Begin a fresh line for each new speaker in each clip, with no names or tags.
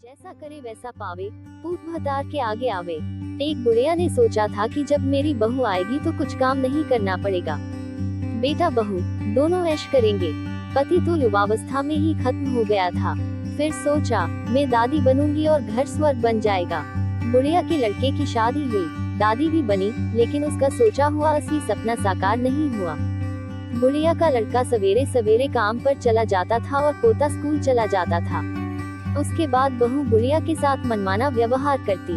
जैसा करे वैसा पावे, पूत भतार के आगे आवे। एक बुढ़िया ने सोचा था कि जब मेरी बहू आएगी तो कुछ काम नहीं करना पड़ेगा। बेटा बहू दोनों ऐश करेंगे। पति तो युवावस्था में ही खत्म हो गया था। फिर सोचा मैं दादी बनूंगी और घर स्वर्ग बन जाएगा। बुढ़िया के लड़के की शादी हुई, दादी भी बनी, लेकिन उसका सोचा हुआ असली सपना साकार नहीं हुआ। बुढ़िया का लड़का सवेरे सवेरे काम पर चला जाता था और पोता स्कूल चला जाता था। उसके बाद बहू बुढ़िया के साथ मनमाना व्यवहार करती,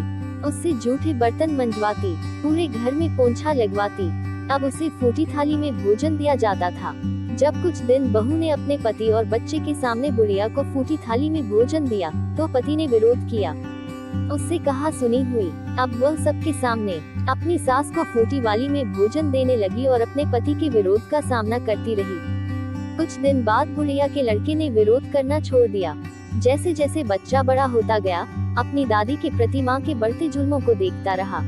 उससे जूठे बर्तन मंजवाती, पूरे घर में पोंछा लगवाती। अब उसे फूटी थाली में भोजन दिया जाता था। जब कुछ दिन बहू ने अपने पति और बच्चे के सामने बुढ़िया को फूटी थाली में भोजन दिया तो पति ने विरोध किया, उससे कहा सुनी हुई। अब वह सबके सामने अपनी सास को फूटी वाली में भोजन देने लगी और अपने पति के विरोध का सामना करती रही। कुछ दिन बाद बुढ़िया के लड़के ने विरोध करना छोड़ दिया। जैसे जैसे बच्चा बड़ा होता गया, अपनी दादी के प्रति मां के बढ़ते जुल्मों को देखता रहा।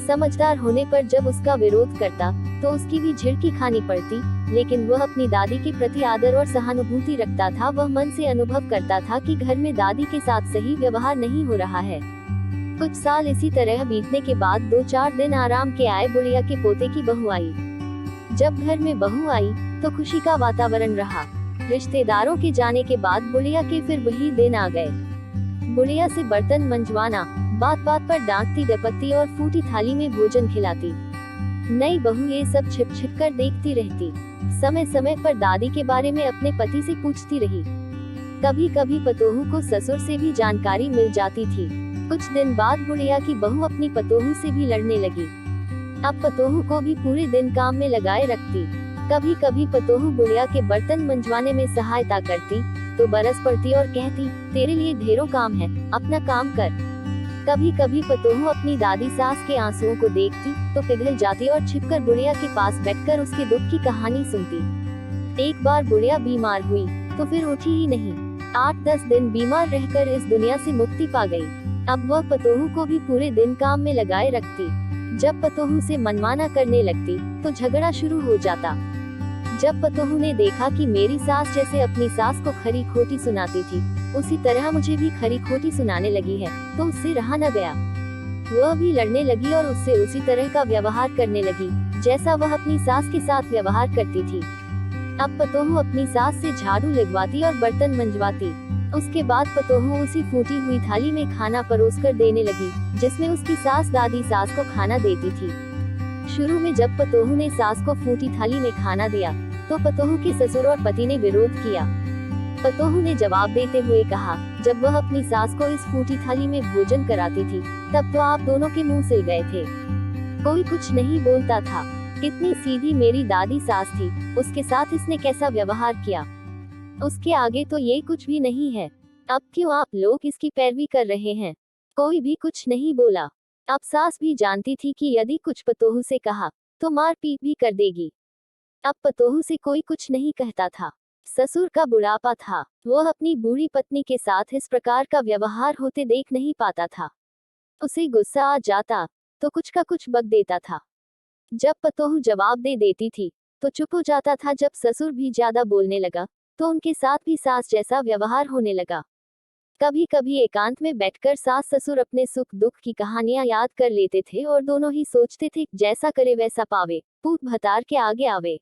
समझदार होने पर जब उसका विरोध करता तो उसकी भी झिड़की खानी पड़ती, लेकिन वह अपनी दादी के प्रति आदर और सहानुभूति रखता था। वह मन से अनुभव करता था कि घर में दादी के साथ सही व्यवहार नहीं हो रहा है। कुछ साल इसी तरह बीतने के बाद 2-4 दिन आराम के आए। बुढ़िया के पोते की बहू आई। जब घर में बहू आई तो खुशी का वातावरण रहा। रिश्तेदारों के जाने के बाद बुढ़िया के फिर वही दिन आ गए। बुढ़िया से बर्तन मंजवाना, बात बात पर डांटती डपकती और फूटी थाली में भोजन खिलाती। नई बहू ये सब छिप छिप कर देखती रहती। समय समय पर दादी के बारे में अपने पति से पूछती रही। कभी कभी पतोहू को ससुर से भी जानकारी मिल जाती थी। कुछ दिन बाद बुढ़िया की बहू अपनी पतोहू से भी लड़ने लगी। अब पतोहू को भी पूरे दिन काम में लगाए रखती। कभी कभी पतोहू बुढ़िया के बर्तन मंजवाने में सहायता करती तो बरस पड़ती और कहती, तेरे लिए ढेरों काम है, अपना काम कर। कभी कभी पतोहू अपनी दादी सास के आंसुओं को देखती तो पिघल जाती और छिपकर बुढ़िया के पास बैठकर उसके दुख की कहानी सुनती। एक बार बुढ़िया बीमार हुई तो फिर उठी ही नहीं। 8-10 दिन बीमार रहकर इस दुनिया से मुक्ति पा गई। अब वह पतोहू को भी पूरे दिन काम में लगाए रखती। जब पतोहू से मनमाना करने लगती तो झगड़ा शुरू हो जाता। जब पतोहू ने देखा कि मेरी सास जैसे अपनी सास को खरी खोटी सुनाती थी, उसी तरह मुझे भी खरी खोटी सुनाने लगी है, तो उससे रहा न गया। वह भी लड़ने लगी और उससे उसी तरह का व्यवहार करने लगी जैसा वह अपनी सास के साथ व्यवहार करती थी। अब पतोहू अपनी सास से झाड़ू लगवाती और बर्तन मंजवाती। उसके बाद पतोहू उसी फूटी हुई थाली में खाना परोसकर देने लगी जिसमें उसकी सास दादी सास को खाना देती थी। शुरू में जब पतोहू ने सास को फूटी थाली में खाना दिया तो पतोहू के ससुर और पति ने विरोध किया। पतोहू ने जवाब देते हुए कहा, जब वह अपनी सास को इस फूटी थाली में भोजन कराती थी तब तो आप दोनों के मुंह सिल गए थे, कोई कुछ नहीं बोलता था। कितनी सीधी मेरी दादी सास थी, उसके साथ इसने कैसा व्यवहार किया, उसके आगे तो ये कुछ भी नहीं है। अब क्यों आप लोग इसकी पैरवी कर रहे हैं? कोई भी कुछ नहीं बोला। अब सास भी जानती थी कि यदि कुछ पतोहू से कहा तो मार पीट भी कर देगी। अब पतोहू से कोई कुछ नहीं कहता था। ससुर का बुढ़ापा था, वह अपनी बूढ़ी पत्नी के साथ इस प्रकार का व्यवहार होते देख नहीं पाता था। उसे गुस्सा आ जाता तो कुछ का कुछ बक देता था। जब पतोहू जवाब दे देती थी तो चुप हो जाता था। जब ससुर भी ज्यादा बोलने लगा तो उनके साथ भी सास जैसा व्यवहार होने लगा। कभी कभी एकांत में बैठकर सास ससुर अपने सुख दुख की कहानियां याद कर लेते थे और दोनों ही सोचते थे, जैसा करे वैसा पावे, पूत भतार के आगे आवे।